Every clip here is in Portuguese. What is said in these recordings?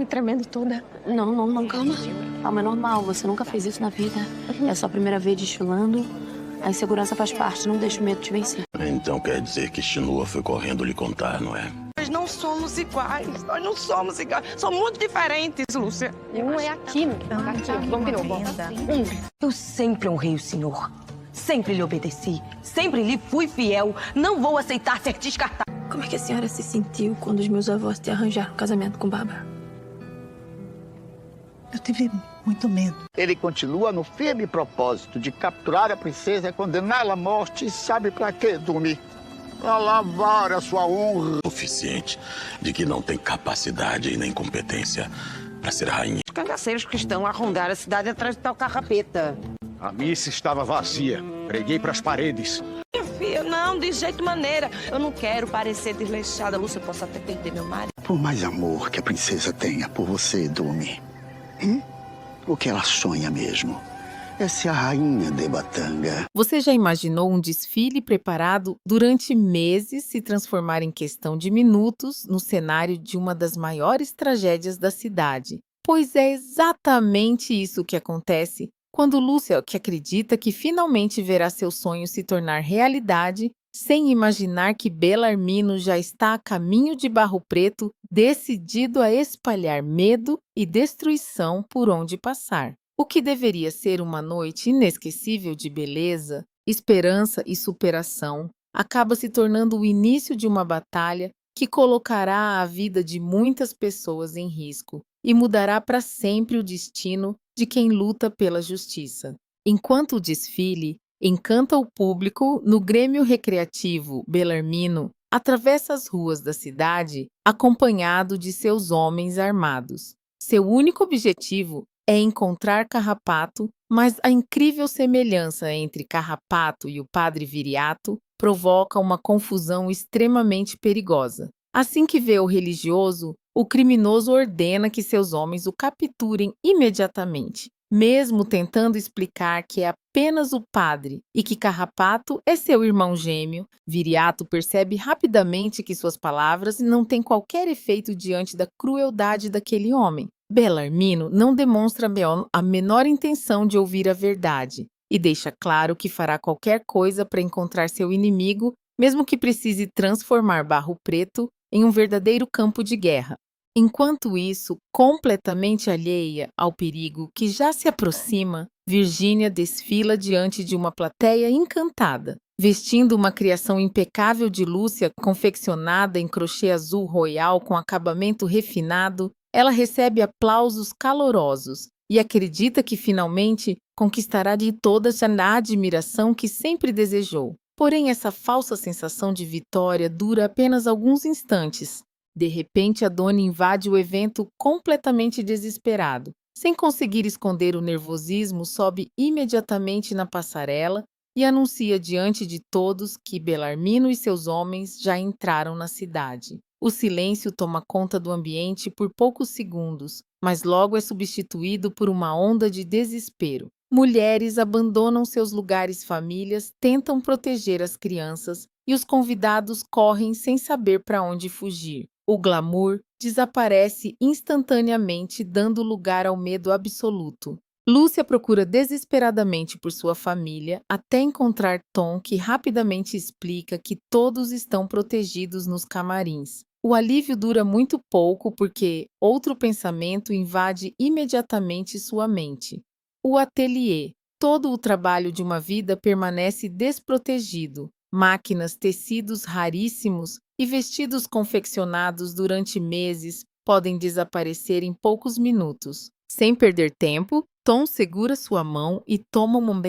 me tremendo toda. Não, calma. Calma, é normal. Você nunca fez isso na vida. É a sua primeira vez desfilando. A insegurança faz parte, não deixe o medo te vencer. Então quer dizer que Shinua foi correndo lhe contar, não é? Nós não somos iguais. Nós não somos iguais. Somos muito diferentes, Lúcia. Um é aqui, vamos de novo. Eu sempre honrei o senhor. Sempre lhe obedeci. Sempre lhe fui fiel. Não vou aceitar ser descartada. Como é que a senhora se sentiu quando os meus avós te arranjaram um casamento com Baba? Eu tive muito medo. Ele continua no firme propósito de capturar a princesa e condená-la à morte. E sabe pra quê, Dumi? Pra lavar a sua honra. Suficiente de que não tem capacidade e nem competência para ser rainha. Os cangaceiros que estão a rondar a cidade atrás de tal carrapeta. A missa estava vazia. Preguei para as paredes. Minha filha, não, de jeito maneira. Eu não quero parecer desleixada. Lúcia, eu posso até perder meu marido. Por mais amor que a princesa tenha por você, Dumi, o que ela sonha mesmo é ser a rainha de Batanga. Você já imaginou um desfile preparado durante meses se transformar em questão de minutos no cenário de uma das maiores tragédias da cidade? Pois é exatamente isso que acontece quando Lúcia, que acredita que finalmente verá seu sonho se tornar realidade, sem imaginar que Belarmino já está a caminho de Barro Preto, decidido a espalhar medo e destruição por onde passar. O que deveria ser uma noite inesquecível de beleza, esperança e superação, acaba se tornando o início de uma batalha que colocará a vida de muitas pessoas em risco e mudará para sempre o destino de quem luta pela justiça. Enquanto o desfile encanta o público no Grêmio Recreativo Belarmino, atravessa as ruas da cidade acompanhado de seus homens armados. Seu único objetivo é encontrar Carrapato, mas a incrível semelhança entre Carrapato e o Padre Viriato provoca uma confusão extremamente perigosa. Assim que vê o religioso, o criminoso ordena que seus homens o capturem imediatamente, mesmo tentando explicar que é apenas o padre e que Carrapato é seu irmão gêmeo. Viriato percebe rapidamente que suas palavras não têm qualquer efeito diante da crueldade daquele homem. Belarmino não demonstra a menor intenção de ouvir a verdade e deixa claro que fará qualquer coisa para encontrar seu inimigo, mesmo que precise transformar Barro Preto em um verdadeiro campo de guerra. Enquanto isso, completamente alheia ao perigo que já se aproxima, Virgínia desfila diante de uma plateia encantada. Vestindo uma criação impecável de Lúcia, confeccionada em crochê azul royal com acabamento refinado, ela recebe aplausos calorosos e acredita que finalmente conquistará de todas a admiração que sempre desejou. Porém, essa falsa sensação de vitória dura apenas alguns instantes. De repente, a dona invade o evento completamente desesperado. Sem conseguir esconder o nervosismo, sobe imediatamente na passarela e anuncia diante de todos que Belarmino e seus homens já entraram na cidade. O silêncio toma conta do ambiente por poucos segundos, mas logo é substituído por uma onda de desespero. Mulheres abandonam seus lugares, famílias tentam proteger as crianças e os convidados correm sem saber para onde fugir. O glamour desaparece instantaneamente, dando lugar ao medo absoluto. Lúcia procura desesperadamente por sua família até encontrar Tom, que rapidamente explica que todos estão protegidos nos camarins. O alívio dura muito pouco porque outro pensamento invade imediatamente sua mente. O ateliê. Todo o trabalho de uma vida permanece desprotegido. Máquinas, tecidos raríssimos e vestidos confeccionados durante meses podem desaparecer em poucos minutos. Sem perder tempo, Tom segura sua mão e toma uma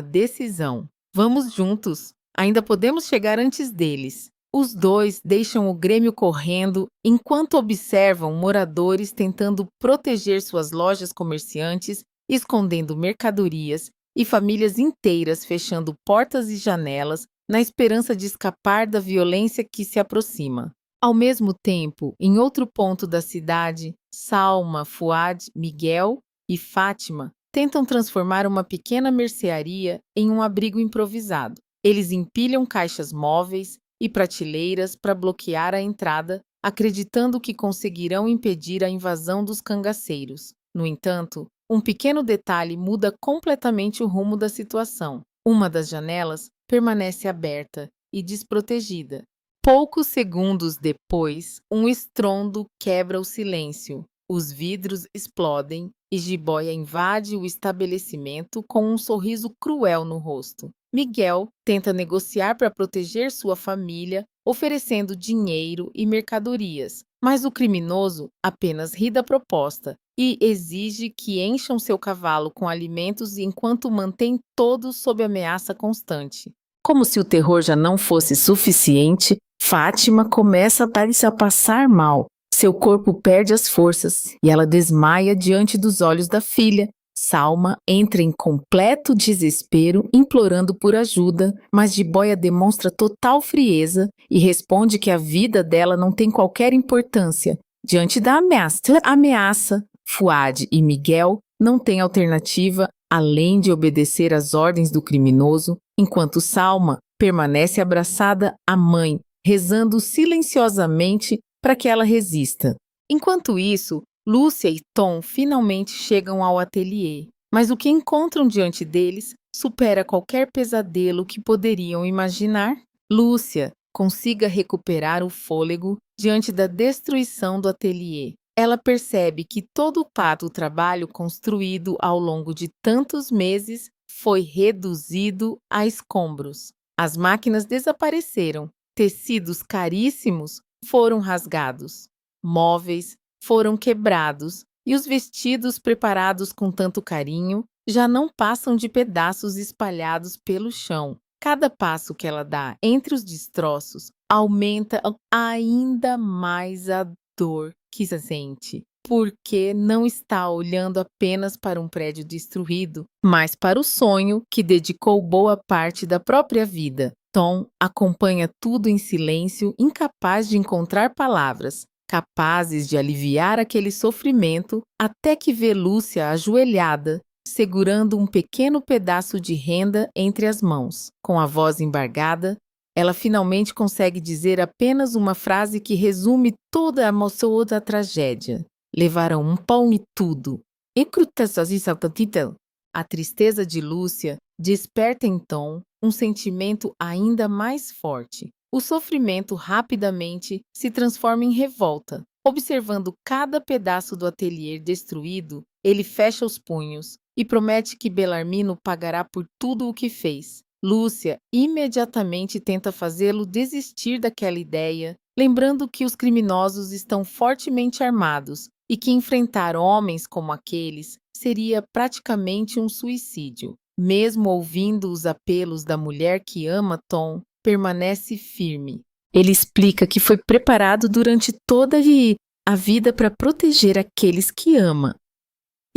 decisão. Vamos juntos. Ainda podemos chegar antes deles. Os dois deixam o Grêmio correndo enquanto observam moradores tentando proteger suas lojas comerciantes, escondendo mercadorias e famílias inteiras fechando portas e janelas na esperança de escapar da violência que se aproxima. Ao mesmo tempo, em outro ponto da cidade, Salma, Fuad, Miguel e Fátima tentam transformar uma pequena mercearia em um abrigo improvisado. Eles empilham caixas móveis e prateleiras para bloquear a entrada, acreditando que conseguirão impedir a invasão dos cangaceiros. No entanto, um pequeno detalhe muda completamente o rumo da situação. Uma das janelas permanece aberta e desprotegida. Poucos segundos depois, um estrondo quebra o silêncio. Os vidros explodem e Jiboia invade o estabelecimento com um sorriso cruel no rosto. Miguel tenta negociar para proteger sua família, oferecendo dinheiro e mercadorias, mas o criminoso apenas ri da proposta e exige que encham seu cavalo com alimentos enquanto mantém todos sob ameaça constante. Como se o terror já não fosse suficiente, Fátima começa a passar mal. Seu corpo perde as forças e ela desmaia diante dos olhos da filha. Salma entra em completo desespero, implorando por ajuda, mas Jiboia demonstra total frieza e responde que a vida dela não tem qualquer importância. Diante da ameaça, Fuad e Miguel não têm alternativa além de obedecer às ordens do criminoso, enquanto Salma permanece abraçada à mãe, rezando silenciosamente para que ela resista. Enquanto isso, Lúcia e Tom finalmente chegam ao ateliê, mas o que encontram diante deles supera qualquer pesadelo que poderiam imaginar. Lúcia consiga recuperar o fôlego diante da destruição do ateliê. Ela percebe que todo o trabalho construído ao longo de tantos meses foi reduzido a escombros. As máquinas desapareceram, tecidos caríssimos foram rasgados, móveis foram quebrados e os vestidos preparados com tanto carinho já não passam de pedaços espalhados pelo chão. Cada passo que ela dá entre os destroços aumenta ainda mais a dor que se sente, porque não está olhando apenas para um prédio destruído, mas para o sonho que dedicou boa parte da própria vida. Tom acompanha tudo em silêncio, incapaz de encontrar palavras capazes de aliviar aquele sofrimento, até que vê Lúcia ajoelhada, segurando um pequeno pedaço de renda entre as mãos. Com a voz embargada, ela finalmente consegue dizer apenas uma frase que resume toda a tragédia. Levaram um pão e tudo. A tristeza de Lúcia desperta em Tom um sentimento ainda mais forte. O sofrimento rapidamente se transforma em revolta. Observando cada pedaço do ateliê destruído, ele fecha os punhos e promete que Belarmino pagará por tudo o que fez. Lúcia imediatamente tenta fazê-lo desistir daquela ideia, lembrando que os criminosos estão fortemente armados e que enfrentar homens como aqueles seria praticamente um suicídio. Mesmo ouvindo os apelos da mulher que ama Tom, permanece firme. Ele explica que foi preparado durante toda a vida para proteger aqueles que ama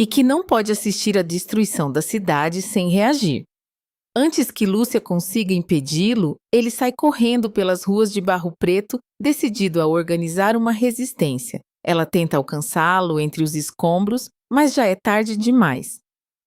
e que não pode assistir à destruição da cidade sem reagir. Antes que Lúcia consiga impedi-lo, ele sai correndo pelas ruas de Barro Preto, decidido a organizar uma resistência. Ela tenta alcançá-lo entre os escombros, mas já é tarde demais.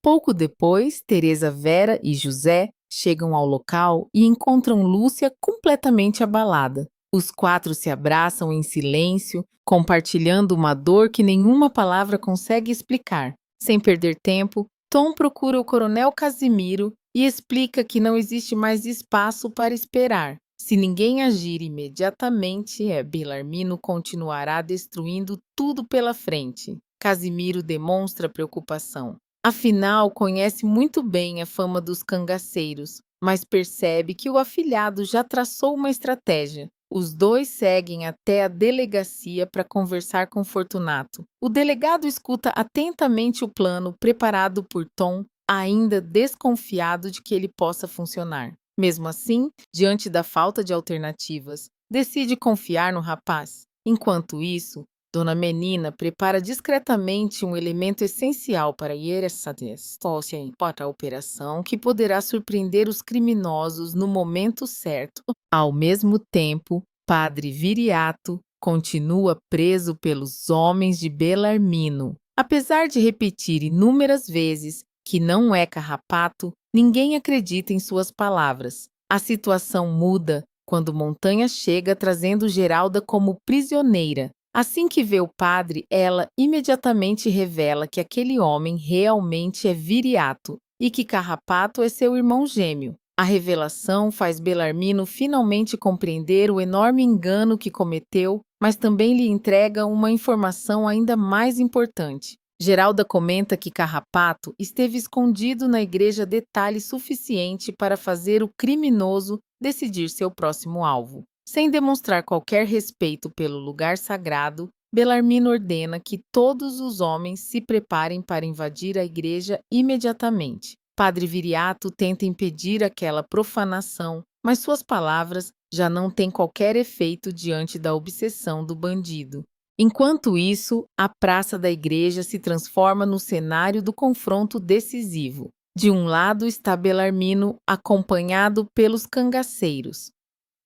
Pouco depois, Teresa Vera e José chegam ao local e encontram Lúcia completamente abalada. Os quatro se abraçam em silêncio, compartilhando uma dor que nenhuma palavra consegue explicar. Sem perder tempo, Tom procura o coronel Casimiro e explica que não existe mais espaço para esperar. Se ninguém agir imediatamente, Belarmino continuará destruindo tudo pela frente. Casimiro demonstra preocupação. Afinal, conhece muito bem a fama dos cangaceiros, mas percebe que o afilhado já traçou uma estratégia. Os dois seguem até a delegacia para conversar com Fortunato. O delegado escuta atentamente o plano preparado por Tom, ainda desconfiado de que ele possa funcionar. Mesmo assim, diante da falta de alternativas, decide confiar no rapaz. Enquanto isso, Dona Menina prepara discretamente um elemento essencial para a operação que poderá surpreender os criminosos no momento certo. Ao mesmo tempo, Padre Viriato continua preso pelos homens de Belarmino. Apesar de repetir inúmeras vezes que não é carrapato, ninguém acredita em suas palavras. A situação muda quando Montanha chega trazendo Geralda como prisioneira. Assim que vê o padre, ela imediatamente revela que aquele homem realmente é Viriato e que Carrapato é seu irmão gêmeo. A revelação faz Belarmino finalmente compreender o enorme engano que cometeu, mas também lhe entrega uma informação ainda mais importante. Geralda comenta que Carrapato esteve escondido na igreja detalhe suficiente para fazer o criminoso decidir seu próximo alvo. Sem demonstrar qualquer respeito pelo lugar sagrado, Belarmino ordena que todos os homens se preparem para invadir a igreja imediatamente. Padre Viriato tenta impedir aquela profanação, mas suas palavras já não têm qualquer efeito diante da obsessão do bandido. Enquanto isso, a praça da igreja se transforma no cenário do confronto decisivo. De um lado está Belarmino, acompanhado pelos cangaceiros.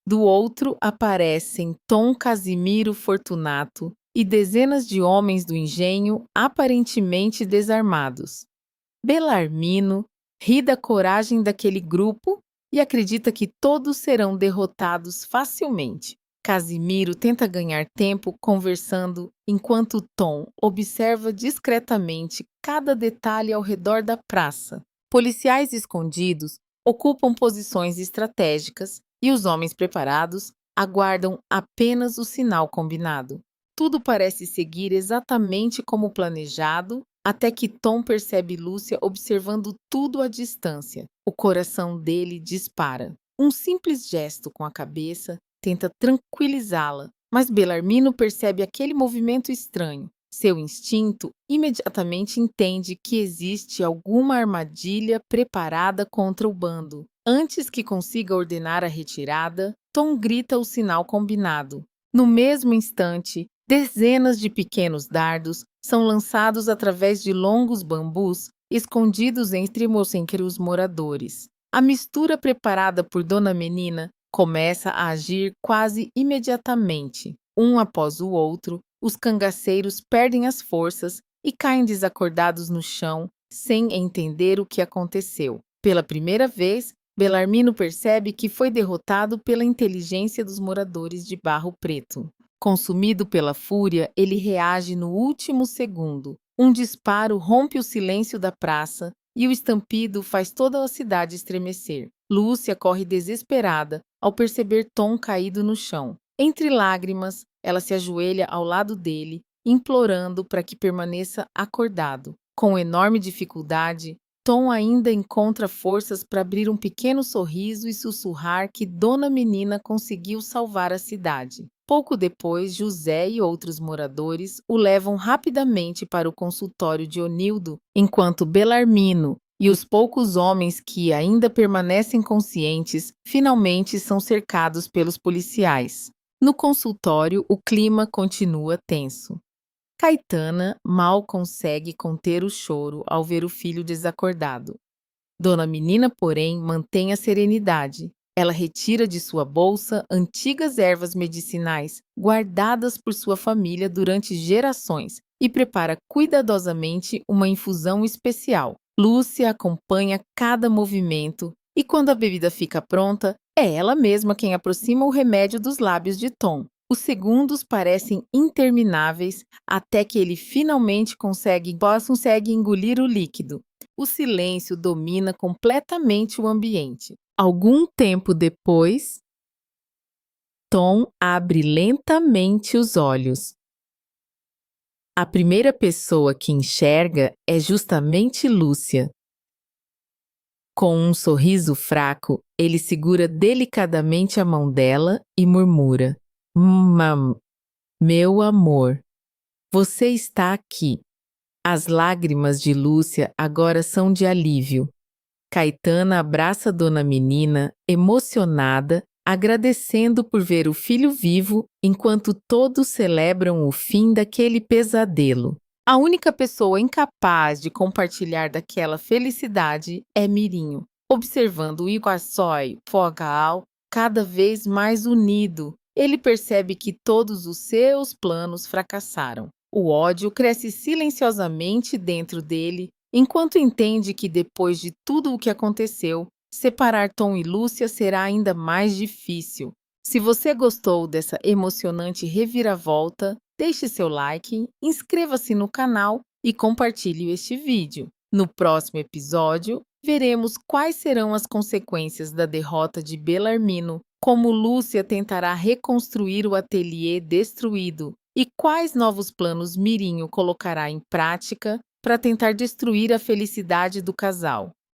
Do outro aparecem Tom Casimiro Fortunato e dezenas de homens do engenho aparentemente desarmados. Belarmino ri da coragem daquele grupo e acredita que todos serão derrotados facilmente. Casimiro tenta ganhar tempo conversando enquanto Tom observa discretamente cada detalhe ao redor da praça. Policiais escondidos ocupam posições estratégicas e os homens preparados aguardam apenas o sinal combinado. Tudo parece seguir exatamente como planejado, até que Tom percebe Lúcia observando tudo à distância. O coração dele dispara. Um simples gesto com a cabeça tenta tranquilizá-la, mas Belarmino percebe aquele movimento estranho. Seu instinto imediatamente entende que existe alguma armadilha preparada contra o bando. Antes que consiga ordenar a retirada, Tom grita o sinal combinado. No mesmo instante, dezenas de pequenos dardos são lançados através de longos bambus escondidos entre os moradores. A mistura preparada por Dona Menina começa a agir quase imediatamente. Um após o outro, os cangaceiros perdem as forças e caem desacordados no chão, sem entender o que aconteceu. Pela primeira vez, Belarmino percebe que foi derrotado pela inteligência dos moradores de Barro Preto. Consumido pela fúria, ele reage no último segundo. Um disparo rompe o silêncio da praça e o estampido faz toda a cidade estremecer. Lúcia corre desesperada ao perceber Tom caído no chão. Entre lágrimas, ela se ajoelha ao lado dele, implorando para que permaneça acordado. Com enorme dificuldade, Tom ainda encontra forças para abrir um pequeno sorriso e sussurrar que Dona Menina conseguiu salvar a cidade. Pouco depois, José e outros moradores o levam rapidamente para o consultório de Onildo, enquanto Belarmino e os poucos homens que ainda permanecem conscientes finalmente são cercados pelos policiais. No consultório, o clima continua tenso. Caetana mal consegue conter o choro ao ver o filho desacordado. Dona Menina, porém, mantém a serenidade. Ela retira de sua bolsa antigas ervas medicinais guardadas por sua família durante gerações e prepara cuidadosamente uma infusão especial. Lúcia acompanha cada movimento e, quando a bebida fica pronta, é ela mesma quem aproxima o remédio dos lábios de Tom. Os segundos parecem intermináveis até que ele finalmente consegue engolir o líquido. O silêncio domina completamente o ambiente. Algum tempo depois, Tom abre lentamente os olhos. A primeira pessoa que enxerga é justamente Lúcia. Com um sorriso fraco, ele segura delicadamente a mão dela e murmura: meu amor, você está aqui. As lágrimas de Lúcia agora são de alívio. Caetana abraça Dona Menina, emocionada, agradecendo por ver o filho vivo, enquanto todos celebram o fim daquele pesadelo. A única pessoa incapaz de compartilhar daquela felicidade é Mirinho, observando o Iguaçói Fogal cada vez mais unido. Ele percebe que todos os seus planos fracassaram. O ódio cresce silenciosamente dentro dele, enquanto entende que depois de tudo o que aconteceu, separar Tom e Lúcia será ainda mais difícil. Se você gostou dessa emocionante reviravolta, deixe seu like, inscreva-se no canal e compartilhe este vídeo. No próximo episódio, veremos quais serão as consequências da derrota de Belarmino, como Lúcia tentará reconstruir o ateliê destruído e quais novos planos Mirinho colocará em prática para tentar destruir a felicidade do casal.